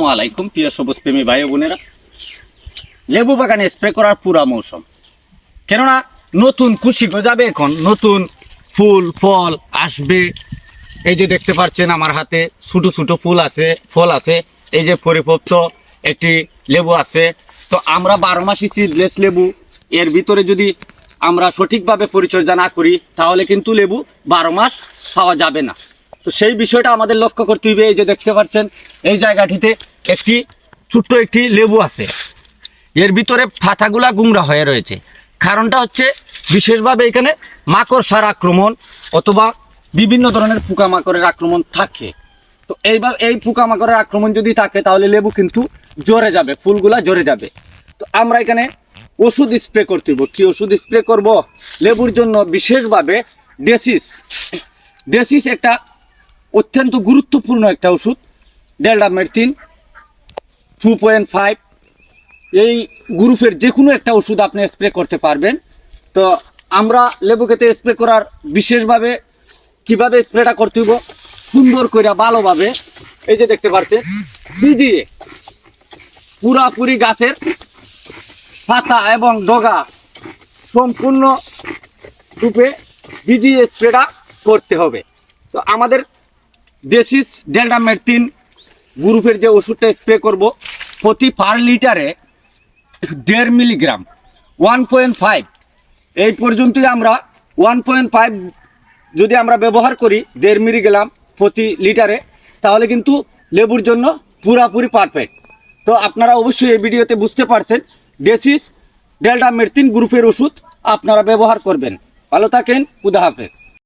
আসসালামু আলাইকুম প্রিয় সবুজ প্রেমী ভাই বোনেরা। লেবু বাগানে স্প্রে করার পুরা মৌসুম, কেননা নতুন খুশি গজাবে, এখন নতুন ফুল ফল আসবে। এই যে দেখতে পাচ্ছেন আমার হাতে ছোটো ছোটো ফুল আছে, ফল আছে। এই যে পরিপক্ত একটি লেবু আছে। তো আমরা 12 মাসই সিডলেস লেবু, এর ভিতরে যদি আমরা সঠিকভাবে পরিচর্যা না করি তাহলে কিন্তু লেবু 12 মাস পাওয়া যাবে না। তো সেই বিষয়টা আমাদের লক্ষ্য করতে হবে। এই যে দেখতে পাচ্ছেন এই জায়গাটিতে একটি ছোট্ট একটি লেবু আছে, এর ভিতরে পাতাগুলা গুমরা হয়ে রয়েছে। কারণটা হচ্ছে বিশেষভাবে এখানে মাকড়সার আক্রমণ অথবা বিভিন্ন ধরনের পোকামাকড়ের আক্রমণ থাকে। তো এইবার এই পোকামাকড়ের আক্রমণ যদি থাকে তাহলে লেবু কিন্তু জ্বরে যাবে, ফুলগুলা জ্বরে যাবে। তো আমরা এখানে ওষুধ স্প্রে করতে হইব। কি ওষুধ স্প্রে করব? লেবুর জন্য বিশেষভাবে ডেসিস একটা অত্যন্ত গুরুত্বপূর্ণ একটা ওষুধ, ডেল্টামেথিন 2.5। এই গ্রুপের যে কোনো একটা ওষুধ আপনি স্প্রে করতে পারবেন। তো আমরা লেবু খেতে স্প্রে করার বিশেষভাবে কিভাবে স্প্রেটা করতে হইব, সুন্দর করে ভালোভাবে এই যে দেখতে পাচ্ছেন ভিজিয়ে পুরাপুরি গাছের পাতা এবং ডগা সম্পূর্ণ রূপে ভিজিয়ে স্প্রেটা করতে হবে। তো আমাদের ডেসিস ডেল্টামেথিন গ্রুপের যে ওষুধটা স্প্রে করব প্রতি পার লিটারে 1.5 মিলিগ্রাম 1.5, এই পর্যন্তই আমরা 1.5 যদি আমরা ব্যবহার করি 1.5 মিলিগ্রাম প্রতি লিটারে, তাহলে কিন্তু লেবুর জন্য পুরাপুরি পারফেক্ট। তো আপনারা অবশ্যই এই ভিডিওতে বুঝতে পারছেন ডেসিস ডেল্টামেথিন গ্রুপের ওষুধ আপনারা ব্যবহার করবেন। ভালো থাকেন, খুদা হাফেজ।